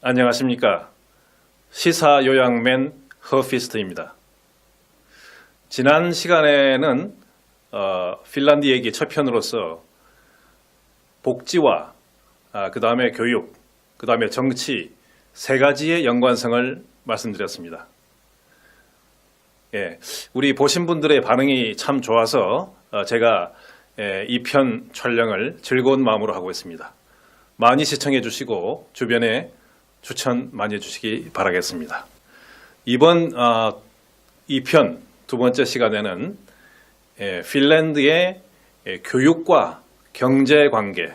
안녕하십니까. 시사요양맨 허피스트입니다. 지난 시간에는 핀란드 얘기 첫 편으로서 복지와 그 다음에 교육, 그 다음에 정치 세 가지의 연관성을 말씀드렸습니다. 우리 보신 분들의 반응이 참 좋아서 제가 이 편 촬영을 즐거운 마음으로 하고 있습니다. 많이 시청해 주시고 주변에 추천 많이 해주시기 바라겠습니다. 이번 이 편 두 번째 시간에는 핀란드의 교육과 경제 관계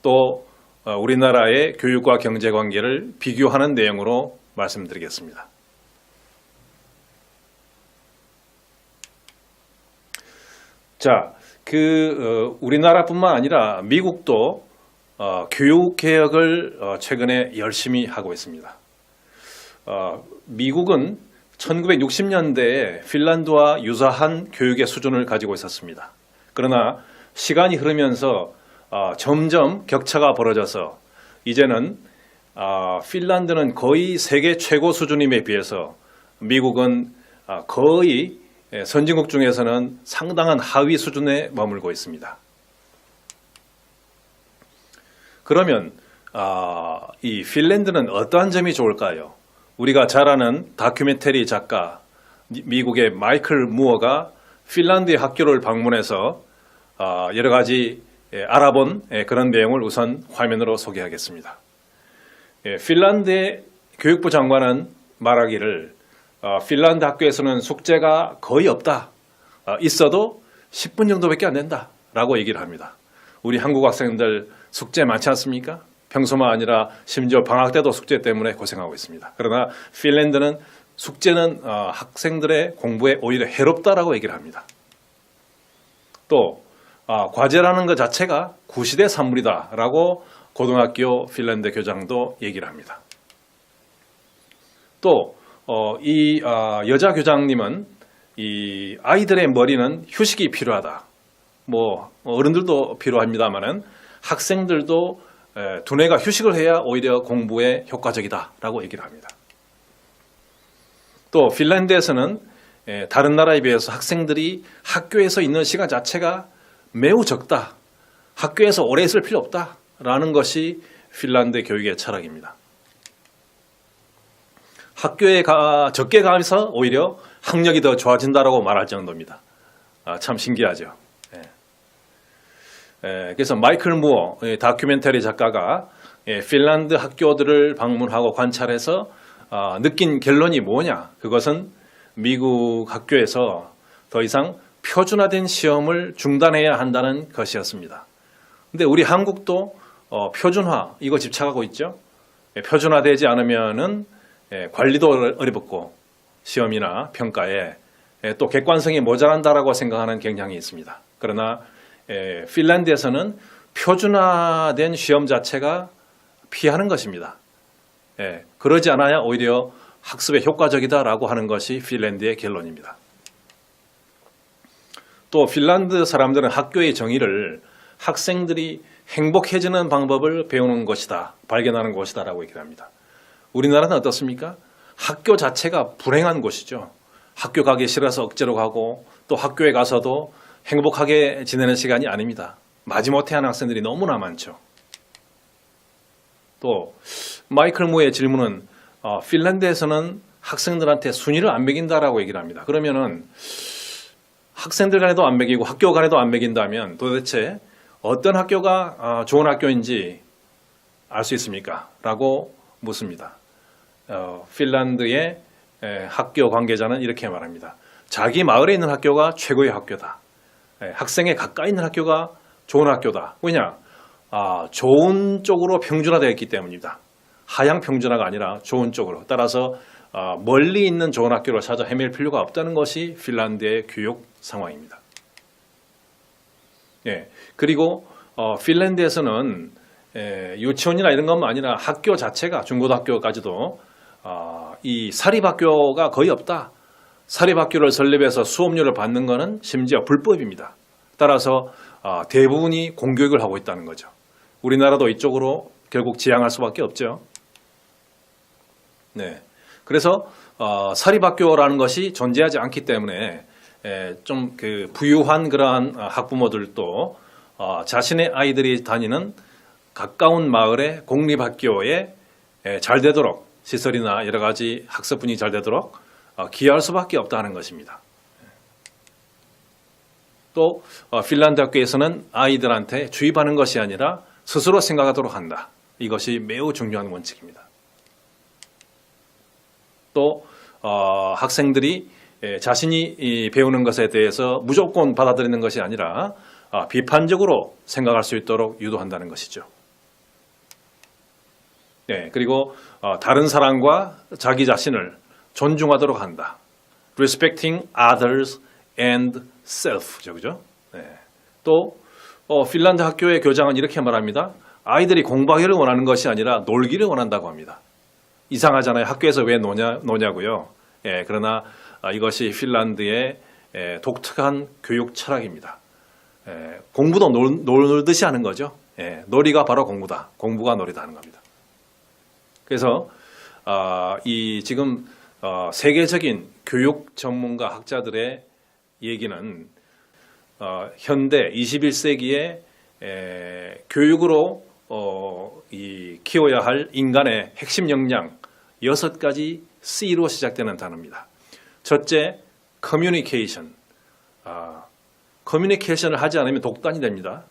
또 우리나라의 교육과 경제 관계를 비교하는 내용으로 말씀드리겠습니다. 자, 우리나라뿐만 아니라 미국도 교육개혁을 최근에 열심히 하고 있습니다. 미국은 1960년대에 핀란드와 유사한 교육의 수준을 가지고 있었습니다. 그러나 시간이 흐르면서 점점 격차가 벌어져서 이제는 핀란드는 거의 세계 최고 수준임에 비해서 미국은 거의 선진국 중에서는 상당한 하위 수준에 머물고 있습니다. 그러면 이 핀란드는 어떠한 점이 좋을까요? 우리가 잘 아는 다큐멘터리 작가 미국의 마이클 무어가 핀란드의 학교를 방문해서 여러 가지 알아본 그런 내용을 우선 화면으로 소개하겠습니다. 핀란드의 교육부 장관은 말하기를 핀란드 학교에서는 숙제가 거의 없다. 있어도 10분 정도밖에 안 된다. 라고 얘기를 합니다. 우리 한국 학생들 숙제 많지 않습니까? 평소만 아니라 심지어 방학 때도 숙제 때문에 고생하고 있습니다. 그러나 핀란드는 숙제는 학생들의 공부에 오히려 해롭다라고 얘기를 합니다. 또 과제라는 것 자체가 구시대 산물이다라고 고등학교 핀란드 교장도 얘기를 합니다. 또 이 여자 교장님은 이 아이들의 머리는 휴식이 필요하다. 뭐 어른들도 필요합니다만은 학생들도 두뇌가 휴식을 해야 오히려 공부에 효과적이다라고 얘기를 합니다. 또 핀란드에서는 다른 나라에 비해서 학생들이 학교에서 있는 시간 자체가 매우 적다. 학교에서 오래 있을 필요 없다라는 것이 핀란드 교육의 철학입니다. 학교에 적게 가면서 오히려 학력이 더 좋아진다라고 말할 정도입니다. 참 신기하죠. 그래서 마이클 무어 다큐멘터리 작가가 핀란드 학교들을 방문하고 관찰해서 느낀 결론이 뭐냐? 그것은 미국 학교에서 더 이상 표준화된 시험을 중단해야 한다는 것이었습니다. 근데 우리 한국도 표준화 이거 집착하고 있죠. 표준화되지 않으면은 관리도 어렵고 시험이나 평가에 또 객관성이 모자란다라고 생각하는 경향이 있습니다. 그러나 핀란드에서는 표준화된 시험 자체가 피하는 것입니다. 그러지 않아야 오히려 학습에 효과적이다라고 하는 것이 핀란드의 결론입니다. 또 핀란드 사람들은 학교의 정의를 학생들이 행복해지는 방법을 배우는 것이다, 발견하는 곳이다라고 얘기를 합니다. 우리나라는 어떻습니까? 학교 자체가 불행한 곳이죠. 학교 가기 싫어서 억지로 가고 또 학교에 가서도 행복하게 지내는 시간이 아닙니다. 마지못해 하는 학생들이 너무나 많죠. 또 마이클 무의 질문은 핀란드에서는 학생들한테 순위를 안 매긴다라고 얘기를 합니다. 그러면은 학생들 간에도 안 매기고 학교 간에도 안 매긴다면 도대체 어떤 학교가 좋은 학교인지 알 수 있습니까? 라고 묻습니다. 핀란드의 학교 관계자는 이렇게 말합니다. 자기 마을에 있는 학교가 최고의 학교다. 학생에 가까이 있는 학교가 좋은 학교다. 왜냐? 좋은 쪽으로 평준화되어 있기 때문입니다. 하향 평준화가 아니라 좋은 쪽으로. 따라서 멀리 있는 좋은 학교를 찾아 헤맬 필요가 없다는 것이 핀란드의 교육 상황입니다. 그리고 핀란드에서는 유치원이나 이런 것만 아니라 학교 자체가 중고등학교까지도 이 사립학교가 거의 없다. 사립학교를 설립해서 수업료를 받는 것은 심지어 불법입니다. 따라서 대부분이 공교육을 하고 있다는 거죠. 우리나라도 이쪽으로 결국 지향할 수밖에 없죠. 네. 그래서 사립학교라는 것이 존재하지 않기 때문에 좀 그 부유한 그러한 학부모들도 자신의 아이들이 다니는 가까운 마을의 공립학교에 잘 되도록 시설이나 여러 가지 학습분이 잘 되도록 기여할 수밖에 없다는 것입니다. 또 핀란드 학교에서는 아이들한테 주입하는 것이 아니라 스스로 생각하도록 한다. 이것이 매우 중요한 원칙입니다. 또 학생들이 자신이 배우는 것에 대해서 무조건 받아들이는 것이 아니라 비판적으로 생각할 수 있도록 유도한다는 것이죠. 네, 그리고 다른 사람과 자기 자신을 존중하도록 한다. Respecting others and self죠, 그죠? 네. 또 핀란드 학교의 교장은 이렇게 말합니다. 아이들이 공부하기를 원하는 것이 아니라 놀기를 원한다고 합니다. 이상하잖아요. 학교에서 왜 노냐고요. 예, 그러나 이것이 핀란드의 독특한 교육 철학입니다. 공부도 놀듯이 하는 거죠. 예, 놀이가 바로 공부다. 공부가 놀이다 하는 겁니다. 그래서 이 지금 세계적인 교육 전문가 학자들의 얘기는 현대 21세기에 교육으로 키워야 할 인간의 핵심 역량 6가지 C로 시작되는 단어입니다. 첫째, 커뮤니케이션. 커뮤니케이션을 하지 않으면 독단이 됩니다.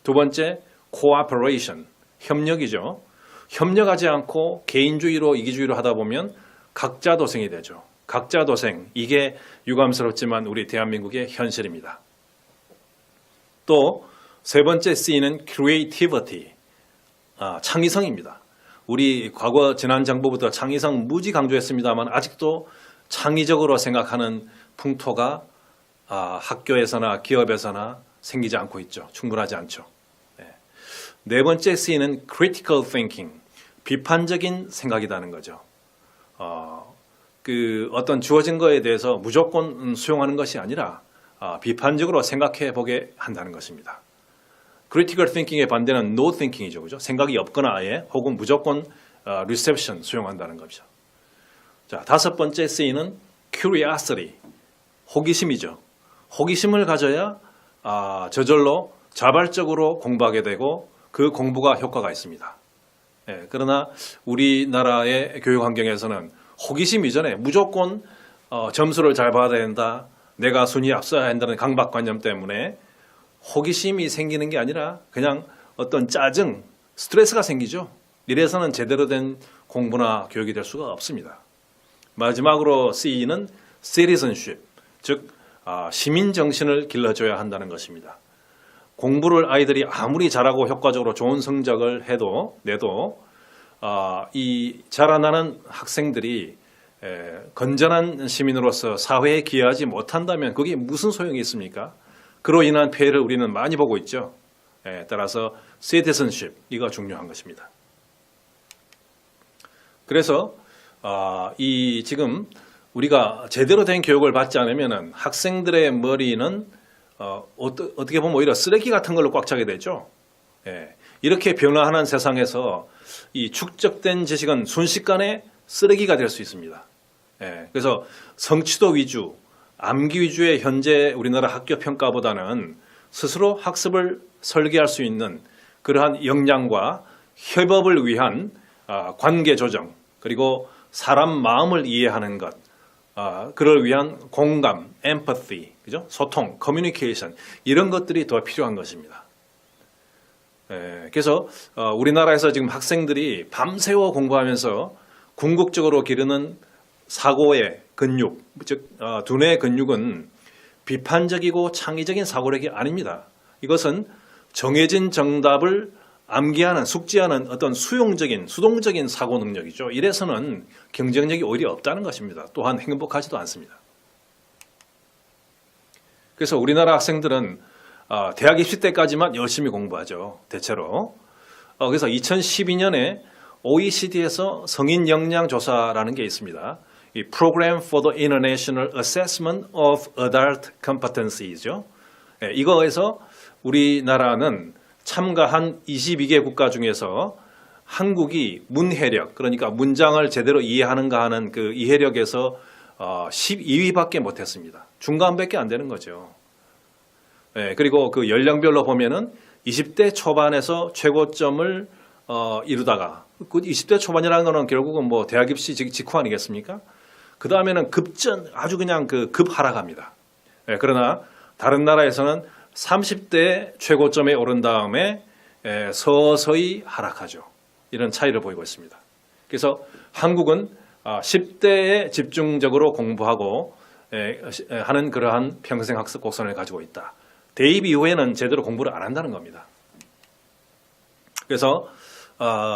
두 번째, 코어퍼레이션. 협력이죠. 협력하지 않고 개인주의로 이기주의로 하다 보면 각자도생이 되죠. 각자도생. 이게 유감스럽지만 우리 대한민국의 현실입니다. 또 세 번째 C는 creativity. 창의성입니다. 우리 과거 지난 정부부터 창의성 무지 강조했습니다만 아직도 창의적으로 생각하는 풍토가 학교에서나 기업에서나 생기지 않고 있죠. 충분하지 않죠. 네 번째 C는 critical thinking, 비판적인 생각이라는 거죠. 어떤 주어진 거에 대해서 무조건 수용하는 것이 아니라 비판적으로 생각해 보게 한다는 것입니다. critical thinking의 반대는 no thinking이죠, 그죠? 생각이 없거나 아예 혹은 무조건 reception 수용한다는 것이죠. 자, 다섯 번째 C는 curiosity, 호기심이죠. 호기심을 가져야 저절로 자발적으로 공부하게 되고 그 공부가 효과가 있습니다. 그러나 우리나라의 교육 환경에서는 호기심 이전에 무조건 점수를 잘 받아야 된다, 내가 순위 앞서야 한다는 강박관념 때문에 호기심이 생기는 게 아니라 그냥 어떤 짜증, 스트레스가 생기죠. 이래서는 제대로 된 공부나 교육이 될 수가 없습니다. 마지막으로 C는 citizenship, 즉 시민 정신을 길러줘야 한다는 것입니다. 공부를 아이들이 아무리 잘하고 효과적으로 좋은 성적을 내도 이 자라나는 학생들이 건전한 시민으로서 사회에 기여하지 못한다면 그게 무슨 소용이 있습니까? 그로 인한 폐해를 우리는 많이 보고 있죠. 따라서 citizenship, 이거 중요한 것입니다. 그래서 지금 우리가 제대로 된 교육을 받지 않으면 학생들의 머리는 어떻게 보면 오히려 쓰레기 같은 걸로 꽉 차게 되죠. 이렇게 변화하는 세상에서 이 축적된 지식은 순식간에 쓰레기가 될 수 있습니다. 그래서 성취도 위주, 암기 위주의 현재 우리나라 학교 평가보다는 스스로 학습을 설계할 수 있는 그러한 역량과 협업을 위한 관계 조정, 그리고 사람 마음을 이해하는 것, 그를 위한 공감, empathy, 그죠? 소통, communication, 이런 것들이 더 필요한 것입니다. 그래서 우리나라에서 지금 학생들이 밤새워 공부하면서 궁극적으로 기르는 사고의 근육, 즉 두뇌 근육은 비판적이고 창의적인 사고력이 아닙니다. 이것은 정해진 정답을 암기하는, 숙지하는 어떤 수동적인 사고 능력이죠. 이래서는 경쟁력이 오히려 없다는 것입니다. 또한 행복하지도 않습니다. 그래서 우리나라 학생들은 대학 입시 때까지만 열심히 공부하죠. 대체로. 그래서 2012년에 OECD에서 성인 역량 조사라는 게 있습니다. 이 Program for the International Assessment of Adult Competency죠. 이거에서 우리나라는 참가한 22개 국가 중에서 한국이 문해력, 그러니까 문장을 제대로 이해하는가 하는 그 이해력에서 12위밖에 못했습니다. 중간밖에 안 되는 거죠. 예, 그리고 그 연령별로 보면은 20대 초반에서 최고점을 이루다가 그 20대 초반이라는 거는 결국은 뭐 대학 입시 직후 아니겠습니까? 그 다음에는 아주 그냥 그 급하락합니다. 예, 그러나 다른 나라에서는 30대 최고점에 오른 다음에 서서히 하락하죠. 이런 차이를 보이고 있습니다. 그래서 한국은 10대에 집중적으로 공부하고 하는 그러한 평생학습 곡선을 가지고 있다. 대입 이후에는 제대로 공부를 안 한다는 겁니다. 그래서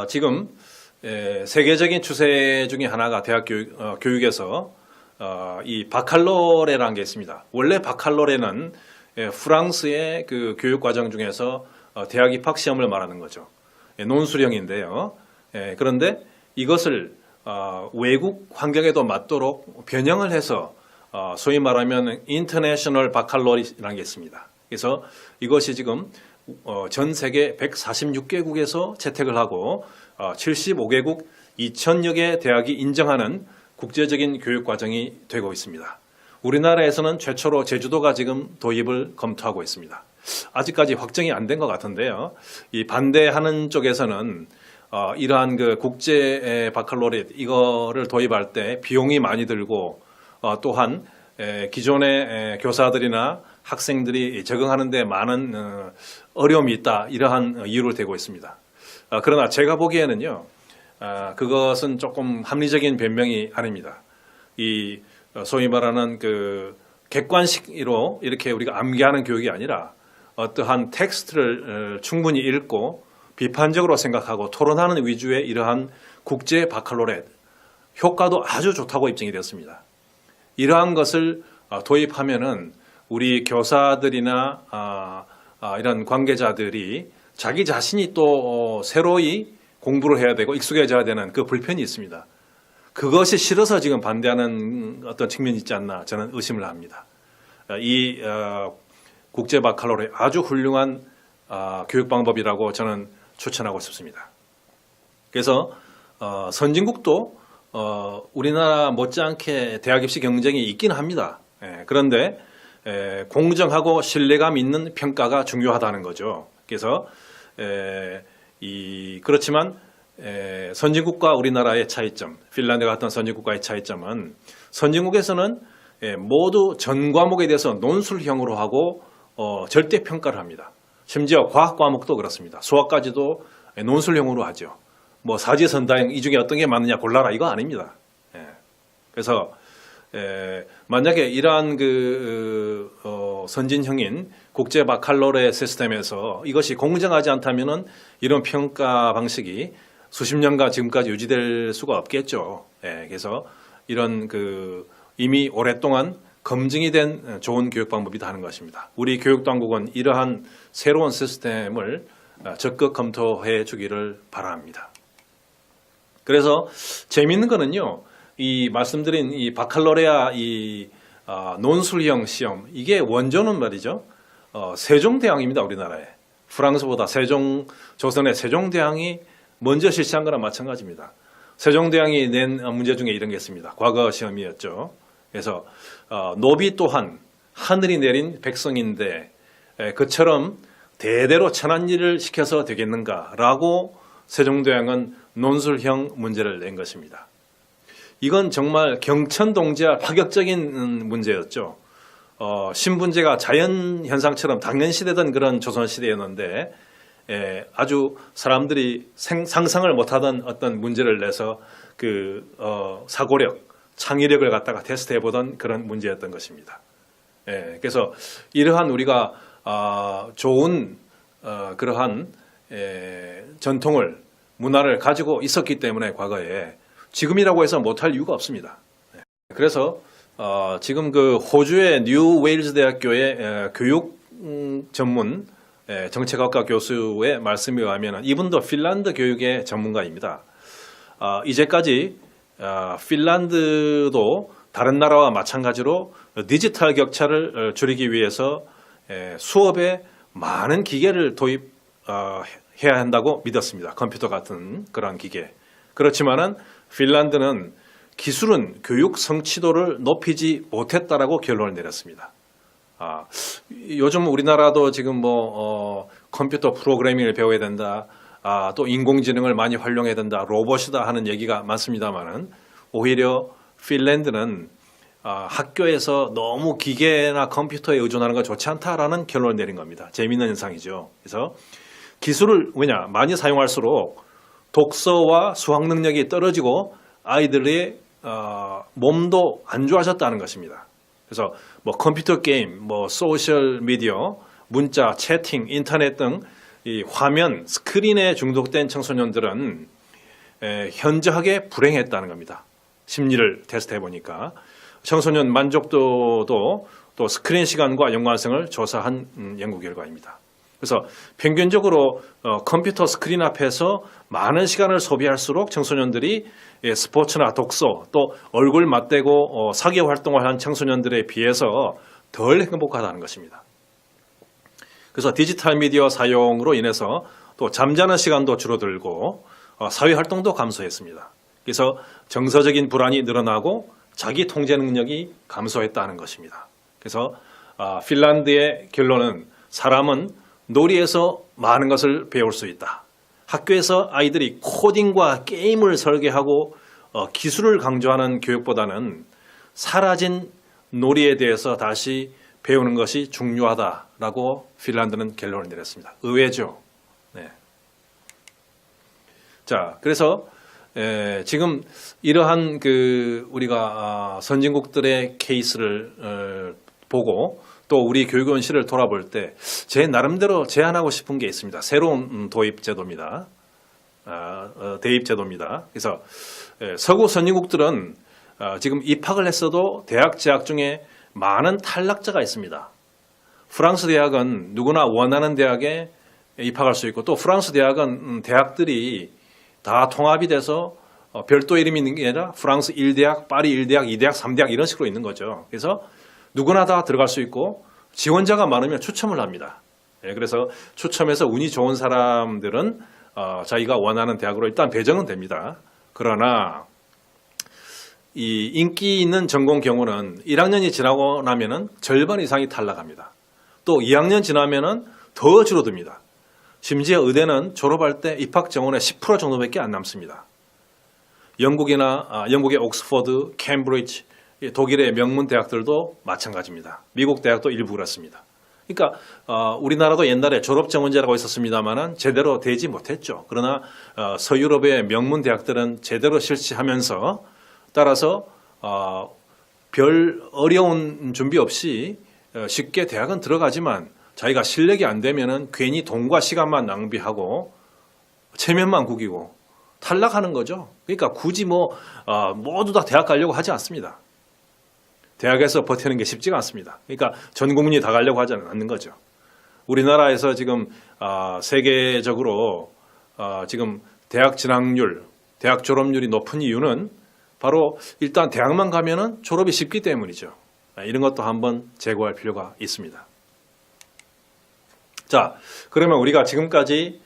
지금 세계적인 추세 중에 하나가 대학 교육에서 이 바칼로레라는 게 있습니다. 원래 바칼로레는 프랑스의 그 교육 과정 중에서 대학 입학 시험을 말하는 거죠. 논술형인데요. 그런데 이것을 외국 환경에도 맞도록 변형을 해서 소위 말하면 인터내셔널 바칼로레라는 게 있습니다. 그래서 이것이 지금 전 세계 146개국에서 채택을 하고 75개국 2,000여 개 대학이 인정하는 국제적인 교육 과정이 되고 있습니다. 우리나라에서는 최초로 제주도가 지금 도입을 검토하고 있습니다. 아직까지 확정이 안 된 것 같은데요. 이 반대하는 쪽에서는 이러한 그 국제 바칼로레 이거를 도입할 때 비용이 많이 들고 또한 기존의 교사들이나 학생들이 적응하는 데 많은 어려움이 있다, 이러한 이유를 대고 있습니다. 그러나 제가 보기에는요, 그것은 조금 합리적인 변명이 아닙니다. 이 소위 말하는 그 객관식으로 이렇게 우리가 암기하는 교육이 아니라 어떠한 텍스트를 충분히 읽고 비판적으로 생각하고 토론하는 위주의 이러한 국제 바칼로레 효과도 아주 좋다고 입증이 되었습니다. 이러한 것을 도입하면은 우리 교사들이나 이런 관계자들이 자기 자신이 또 새로이 공부를 해야 되고 익숙해져야 되는 그 불편이 있습니다. 그것이 싫어서 지금 반대하는 어떤 측면이 있지 않나 저는 의심을 합니다. 이 국제 바칼로레 아주 훌륭한 교육 방법이라고 저는 추천하고 싶습니다. 그래서 선진국도 우리나라 못지않게 대학 입시 경쟁이 있긴 합니다. 그런데 공정하고 신뢰감 있는 평가가 중요하다는 거죠. 그래서 그렇지만 선진국과 우리나라의 차이점, 핀란드 같은 선진국과의 차이점은 선진국에서는 모두 전 과목에 대해서 논술형으로 하고 절대 평가를 합니다. 심지어 과학 과목도 그렇습니다. 수학까지도 논술형으로 하죠. 뭐 사지선다형 이 중에 어떤 게 맞느냐 골라라 이거 아닙니다. 그래서 만약에 이러한 선진형인 국제 바칼로레 시스템에서 이것이 공정하지 않다면은 이런 평가 방식이 수십 년간 지금까지 유지될 수가 없겠죠. 그래서 이런 이미 오랫동안 검증이 된 좋은 교육 방법이다 하는 것입니다. 우리 교육 당국은 이러한 새로운 시스템을 적극 검토해 주기를 바랍니다. 그래서 재미있는 거는요, 이 말씀드린 이 바칼로레아 논술형 시험, 이게 원조는 말이죠, 세종대왕입니다. 우리나라에. 프랑스보다 조선의 세종대왕이 먼저 실시한 거랑 마찬가지입니다. 세종대왕이 낸 문제 중에 이런 게 있습니다. 과거 시험이었죠. 그래서 노비 또한 하늘이 내린 백성인데 그처럼 대대로 천한 일을 시켜서 되겠는가라고 세종대왕은 논술형 문제를 낸 것입니다. 이건 정말 경천동지와 파격적인 문제였죠. 신분제가 자연현상처럼 당연시되던 그런 조선시대였는데 아주 사람들이 상상을 못하던 어떤 문제를 내서 사고력, 창의력을 갖다가 테스트해보던 그런 문제였던 것입니다. 그래서 이러한 우리가 좋은 그러한 전통을, 문화를 가지고 있었기 때문에 과거에 지금이라고 해서 못할 이유가 없습니다. 그래서 지금 호주의 뉴 웨일즈 대학교의 교육 전문 정책학과 교수의 말씀에 의하면 이분도 핀란드 교육의 전문가입니다. 이제까지 핀란드도 다른 나라와 마찬가지로 디지털 격차를 줄이기 위해서 수업에 많은 기계를 해야 한다고 믿었습니다. 컴퓨터 같은 그런 기계. 그렇지만은 핀란드는 기술은 교육 성취도를 높이지 못했다라고 결론을 내렸습니다. 요즘 우리나라도 지금 컴퓨터 프로그래밍을 배워야 된다. 또 인공지능을 많이 활용해야 된다. 로봇이다 하는 얘기가 많습니다만은 오히려 핀란드는 학교에서 너무 기계나 컴퓨터에 의존하는 건 좋지 않다라는 결론을 내린 겁니다. 재미있는 현상이죠. 그래서 기술을 많이 사용할수록 독서와 수학 능력이 떨어지고 아이들의 몸도 안 좋아졌다는 것입니다. 그래서 컴퓨터 게임, 소셜 미디어, 문자, 채팅, 인터넷 등 이 화면, 스크린에 중독된 청소년들은 현저하게 불행했다는 겁니다. 심리를 테스트해 보니까 청소년 만족도도 또 스크린 시간과 연관성을 조사한 연구 결과입니다. 그래서 평균적으로 컴퓨터 스크린 앞에서 많은 시간을 소비할수록 청소년들이 스포츠나 독서 또 얼굴 맞대고 사교 활동을 한 청소년들에 비해서 덜 행복하다는 것입니다. 그래서 디지털 미디어 사용으로 인해서 또 잠자는 시간도 줄어들고 사회 활동도 감소했습니다. 그래서 정서적인 불안이 늘어나고 자기 통제 능력이 감소했다는 것입니다. 그래서 핀란드의 결론은 사람은 놀이에서 많은 것을 배울 수 있다. 학교에서 아이들이 코딩과 게임을 설계하고 기술을 강조하는 교육보다는 사라진 놀이에 대해서 다시 배우는 것이 중요하다라고 핀란드는 결론을 내렸습니다. 의외죠. 네. 자, 그래서 지금 이러한 우리가 선진국들의 케이스를 보고 또 우리 교육원실을 돌아볼 때 제 나름대로 제안하고 싶은 게 있습니다. 새로운 도입 제도입니다. 대입 제도입니다. 그래서 서구 선진국들은 지금 입학을 했어도 대학 재학 중에 많은 탈락자가 있습니다. 프랑스 대학은 누구나 원하는 대학에 입학할 수 있고 또 프랑스 대학은 대학들이 다 통합이 돼서 별도 이름이 있는 게 아니라 프랑스 1대학, 파리 1대학, 2대학, 3대학 이런 식으로 있는 거죠. 그래서 누구나 다 들어갈 수 있고 지원자가 많으면 추첨을 합니다. 그래서 추첨해서 운이 좋은 사람들은 자기가 원하는 대학으로 일단 배정은 됩니다. 그러나 이 인기 있는 전공 경우는 1학년이 지나고 나면은 절반 이상이 탈락합니다. 또 2학년 지나면은 더 줄어듭니다. 심지어 의대는 졸업할 때 입학 정원의 10% 정도밖에 안 남습니다. 영국의 옥스퍼드, 캠브리지, 독일의 명문 대학들도 마찬가지입니다. 미국 대학도 일부 그렇습니다. 그러니까 우리나라도 옛날에 졸업 정원제라고 있었습니다만은 제대로 되지 못했죠. 그러나 서유럽의 명문 대학들은 제대로 실시하면서 따라서 별 어려운 준비 없이 쉽게 대학은 들어가지만 자기가 실력이 안 되면은 괜히 돈과 시간만 낭비하고 체면만 구기고 탈락하는 거죠. 그러니까 굳이 모두 다 대학 가려고 하지 않습니다. 대학에서 버티는 게 쉽지가 않습니다. 그러니까 전 국민이 다 가려고 하지 않는 거죠. 우리나라에서 지금 세계적으로 지금 대학 진학률, 대학 졸업률이 높은 이유는 바로 일단 대학만 가면은 졸업이 쉽기 때문이죠. 이런 것도 한번 제고할 필요가 있습니다. 자, 그러면 우리가 지금까지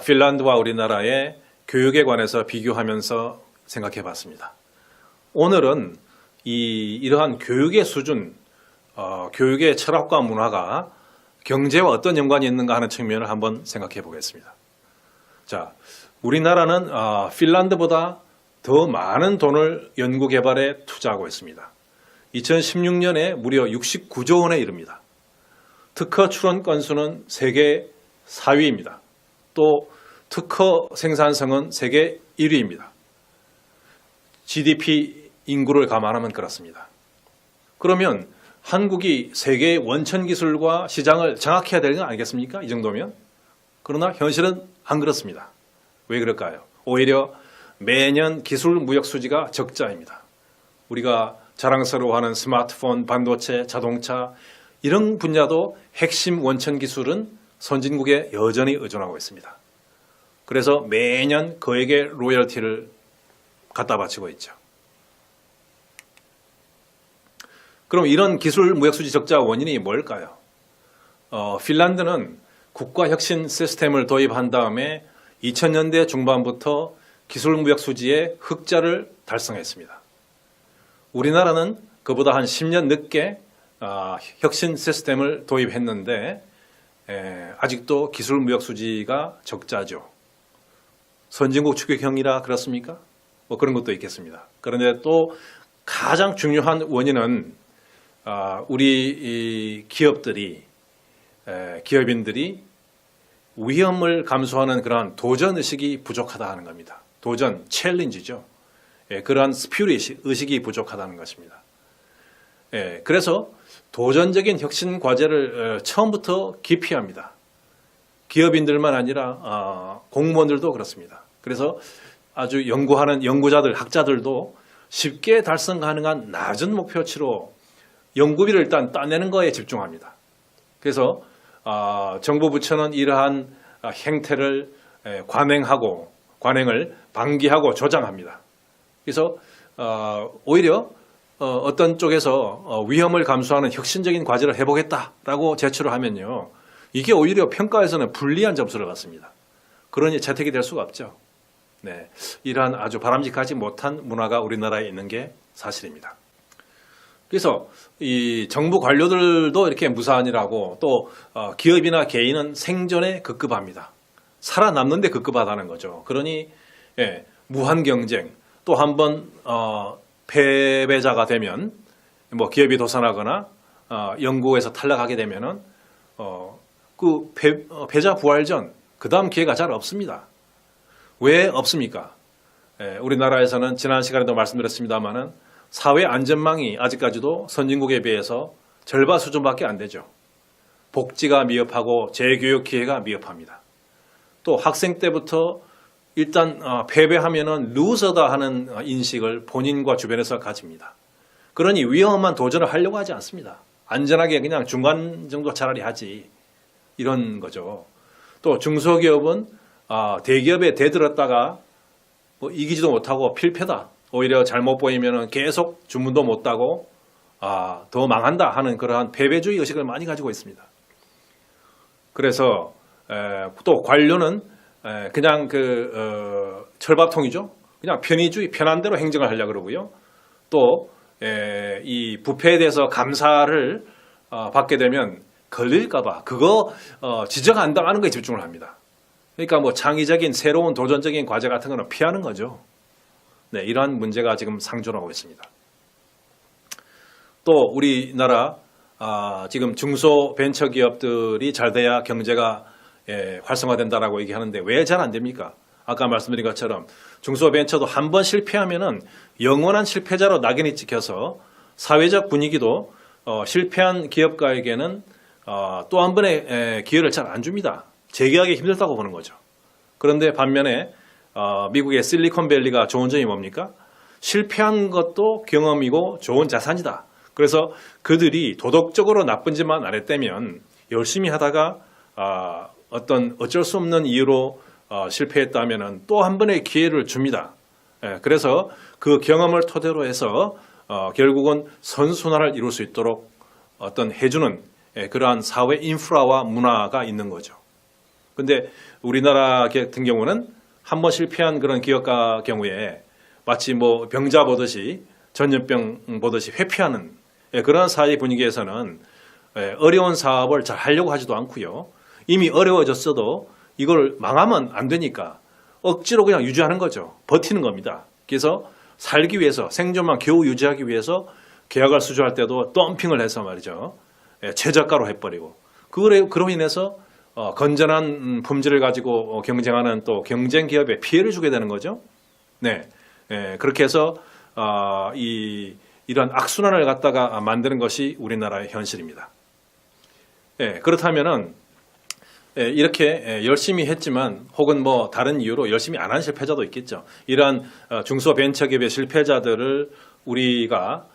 핀란드와 우리나라의 교육에 관해서 비교하면서 생각해 봤습니다. 오늘은 이러한 교육의 수준, 교육의 철학과 문화가 경제와 어떤 연관이 있는가 하는 측면을 한번 생각해 보겠습니다. 자, 우리나라는 핀란드보다 더 많은 돈을 연구개발에 투자하고 있습니다. 2016년에 무려 69조 원에 이릅니다. 특허 출원 건수는 세계 4위입니다. 또 특허 생산성은 세계 1위입니다. GDP 인구를 감안하면 그렇습니다. 그러면 한국이 세계의 원천 기술과 시장을 장악해야 되는 거 아니겠습니까? 이 정도면. 그러나 현실은 안 그렇습니다. 왜 그럴까요? 오히려 매년 기술 무역 수지가 적자입니다. 우리가 자랑스러워하는 스마트폰, 반도체, 자동차 이런 분야도 핵심 원천 기술은 선진국에 여전히 의존하고 있습니다. 그래서 매년 그에게 로열티를 갖다 바치고 있죠. 그럼 이런 기술 무역 수지 적자 원인이 뭘까요? 핀란드는 국가혁신 시스템을 도입한 다음에 2000년대 중반부터 기술무역 수지의 흑자를 달성했습니다. 우리나라는 그보다 한 10년 늦게 혁신 시스템을 도입했는데 아직도 기술무역 수지가 적자죠. 선진국 추격형이라 그렇습니까? 뭐 그런 것도 있겠습니다. 그런데 또 가장 중요한 원인은 우리 기업인들이 위험을 감수하는 그러한 도전 의식이 부족하다 하는 겁니다. 도전, 챌린지죠. 그러한 스피릿 의식이 부족하다는 것입니다. 그래서 도전적인 혁신 과제를 처음부터 기피합니다. 기업인들만 아니라 공무원들도 그렇습니다. 그래서 아주 연구하는 연구자들, 학자들도 쉽게 달성 가능한 낮은 목표치로 연구비를 일단 따내는 거에 집중합니다. 그래서 정부 부처는 이러한 행태를 관행을 방기하고 조장합니다. 그래서 오히려 어떤 쪽에서 위험을 감수하는 혁신적인 과제를 해보겠다라고 제출을 하면요, 이게 오히려 평가에서는 불리한 점수를 받습니다. 그러니 채택이 될 수가 없죠. 네, 이러한 아주 바람직하지 못한 문화가 우리나라에 있는 게 사실입니다. 그래서 이 정부 관료들도 이렇게 무사한이라고 또 기업이나 개인은 생존에 급급합니다. 살아남는 데 급급하다는 거죠. 그러니 무한 경쟁, 또 한번 패배자가 되면 뭐 기업이 도산하거나 연구에서 탈락하게 되면은 그 패자 부활전 그 다음 기회가 잘 없습니다. 왜 없습니까? 우리나라에서는 지난 시간에도 말씀드렸습니다만은 사회 안전망이 아직까지도 선진국에 비해서 절반 수준밖에 안 되죠. 복지가 미흡하고 재교육 기회가 미흡합니다. 또 학생 때부터 일단 패배하면은 루저다 하는 인식을 본인과 주변에서 가집니다. 그러니 위험한 도전을 하려고 하지 않습니다. 안전하게 그냥 중간 정도 차라리 하지, 이런 거죠. 또 중소기업은 대기업에 대들었다가 뭐 이기지도 못하고 필패다, 오히려 잘못 보이면 계속 주문도 못 따고 더 망한다 하는 그러한 패배주의 의식을 많이 가지고 있습니다. 그래서 또 관료는 그냥 철밥통이죠. 그냥 편의주의, 편한 대로 행정을 하려고 그러고요. 또 이 부패에 대해서 감사를 받게 되면 걸릴까봐 그거 지적 안 당하는 거에 집중을 합니다. 그러니까 뭐 창의적인 새로운 도전적인 과제 같은 거는 피하는 거죠. 네, 이러한 문제가 지금 상존하고 있습니다. 또 우리나라 지금 중소벤처기업들이 잘 돼야 경제가 활성화된다라고 얘기하는데 왜 잘 안 됩니까? 아까 말씀드린 것처럼 중소벤처도 한 번 실패하면은 영원한 실패자로 낙인이 찍혀서 사회적 분위기도 실패한 기업가에게는 또 한 번의 기회를 잘 안 줍니다. 재기하기 힘들다고 보는 거죠. 그런데 반면에 미국의 실리콘밸리가 좋은 점이 뭡니까? 실패한 것도 경험이고 좋은 자산이다. 그래서 그들이 도덕적으로 나쁜 짓만 안 했다면 열심히 하다가 어쩔 수 없는 이유로 실패했다면 또 한 번의 기회를 줍니다. 그래서 그 경험을 토대로 해서 결국은 선순환을 이룰 수 있도록 해주는 그러한 사회 인프라와 문화가 있는 거죠. 근데 우리나라 같은 경우는 한 번 실패한 그런 기업가 경우에 마치 뭐 병자 보듯이 전염병 보듯이 회피하는 그런 사회 분위기에서는 어려운 사업을 잘 하려고 하지도 않고요. 이미 어려워졌어도 이걸 망하면 안 되니까 억지로 그냥 유지하는 거죠. 버티는 겁니다. 그래서 살기 위해서, 생존만 겨우 유지하기 위해서 계약을 수주할 때도 덤핑을 해서 말이죠. 최저가로 해버리고 그로 인해서 건전한 품질을 가지고 경쟁하는 또 경쟁 기업에 피해를 주게 되는 거죠. 네, 그렇게 해서 이런 악순환을 갖다가 만드는 것이 우리나라의 현실입니다. 그렇다면은 이렇게 열심히 했지만 혹은 뭐 다른 이유로 열심히 안 한 실패자도 있겠죠. 이러한 중소벤처기업의 실패자들을 우리가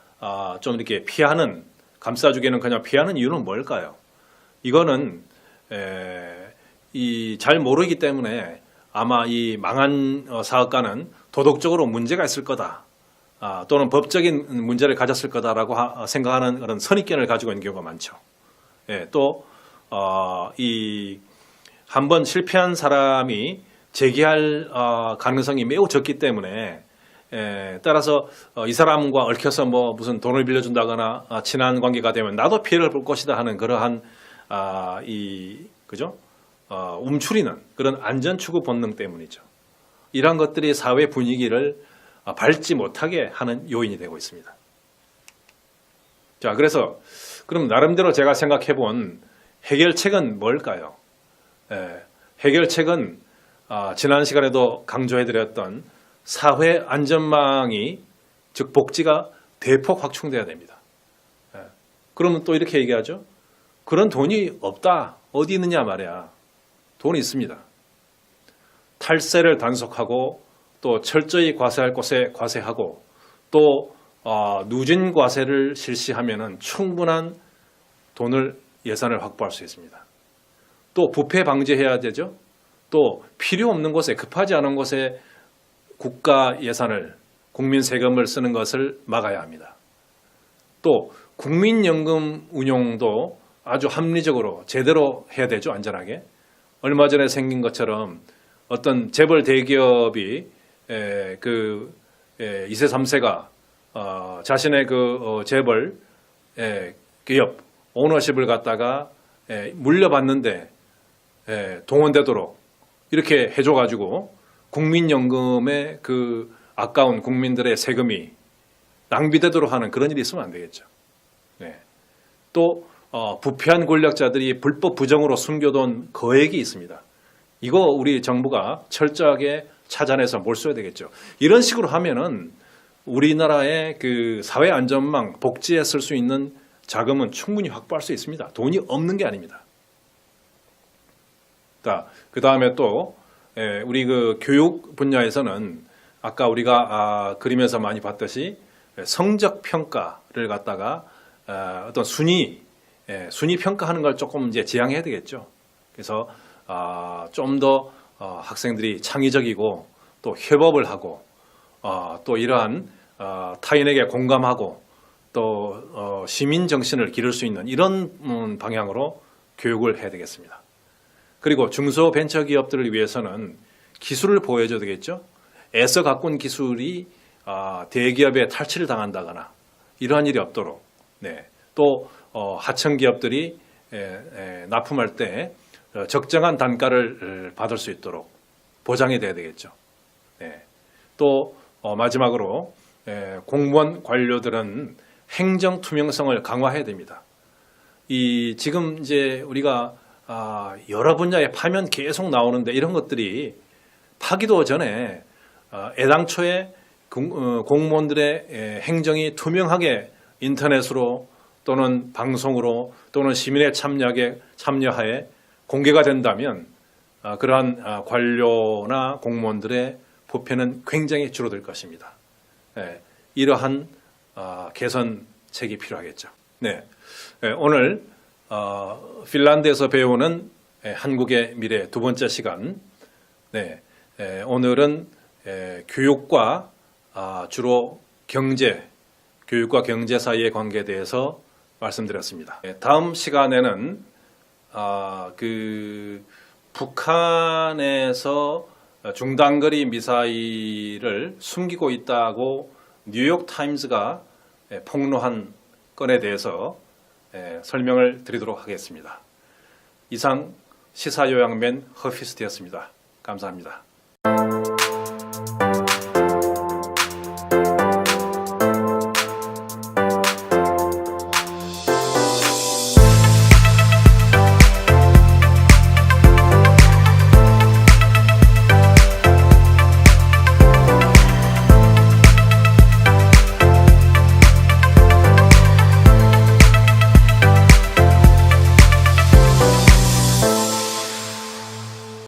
좀 이렇게 피하는, 감싸주기에는 그냥 피하는 이유는 뭘까요? 이거는 잘 모르기 때문에 아마 이 망한 사업가는 도덕적으로 문제가 있을 거다, 또는 법적인 문제를 가졌을 거다라고 생각하는 그런 선입견을 가지고 있는 경우가 많죠. 또 한번 실패한 사람이 재기할 가능성이 매우 적기 때문에 따라서 이 사람과 얽혀서 뭐 무슨 돈을 빌려준다거나 친한 관계가 되면 나도 피해를 볼 것이다 하는 그러한 그죠? 움츠리는 그런 안전 추구 본능 때문이죠. 이러한 것들이 사회 분위기를 밟지 못하게 하는 요인이 되고 있습니다. 자, 그래서 그럼 나름대로 제가 생각해 본 해결책은 뭘까요? 해결책은 지난 시간에도 강조해드렸던 사회 안전망이 즉 복지가 대폭 확충돼야 됩니다. 그러면 또 이렇게 얘기하죠. 그런 돈이 없다. 어디 있느냐 말이야. 돈이 있습니다. 탈세를 단속하고 또 철저히 과세할 곳에 과세하고 또 누진 과세를 실시하면은 충분한 돈을 예산을 확보할 수 있습니다. 또 부패 방지해야 되죠. 또 필요 없는 곳에 급하지 않은 곳에 국가 예산을 국민 세금을 쓰는 것을 막아야 합니다. 또 국민연금 운용도 아주 합리적으로 제대로 해야 되죠. 안전하게. 얼마 전에 생긴 것처럼 어떤 재벌 대기업이 2세 3세가 자신의 재벌 기업 오너십을 갖다가 물려받는데 동원되도록 이렇게 해줘가지고 국민연금의 아까운 국민들의 세금이 낭비되도록 하는 그런 일이 있으면 안 되겠죠. 또 부패한 권력자들이 불법 부정으로 숨겨둔 거액이 있습니다. 이거 우리 정부가 철저하게 찾아내서 몰수해야 되겠죠. 이런 식으로 하면은 우리나라의 사회 안전망 복지에 쓸 수 있는 자금은 충분히 확보할 수 있습니다. 돈이 없는 게 아닙니다. 그 다음에 또 우리 교육 분야에서는 아까 우리가 그림에서 많이 봤듯이 성적 평가를 갖다가 어떤 순위 평가하는 걸 조금 이제 지양해야 되겠죠. 그래서 좀 더 학생들이 창의적이고 또 협업을 하고 또 이러한 타인에게 공감하고 또 시민 정신을 기를 수 있는 이런 방향으로 교육을 해야 되겠습니다. 그리고 중소벤처기업들을 위해서는 기술을 보여줘야 되겠죠. 애써 가꾼 기술이 대기업에 탈취를 당한다거나 이러한 일이 없도록 또 하청기업들이 납품할 때 적정한 단가를 받을 수 있도록 보장이 돼야 되겠죠. 또 마지막으로 공무원 관료들은 행정 투명성을 강화해야 됩니다. 지금 이제 우리가 여러 분야의 파면 계속 나오는데 이런 것들이 파기도 전에 애당초에 공무원들의 행정이 투명하게 인터넷으로 또는 방송으로 또는 시민의 참여하에 공개가 된다면 그러한 관료나 공무원들의 부패는 굉장히 줄어들 것입니다. 이러한 개선책이 필요하겠죠. 오늘 핀란드에서 배우는 한국의 미래 두 번째 시간. 오늘은 교육과 주로 교육과 경제 사이의 관계에 대해서 말씀드렸습니다. 다음 시간에는 북한에서 중단거리 미사일을 숨기고 있다고 뉴욕 타임즈가 폭로한 건에 대해서 설명을 드리도록 하겠습니다. 이상 시사요약맨 허피스트였습니다. 감사합니다.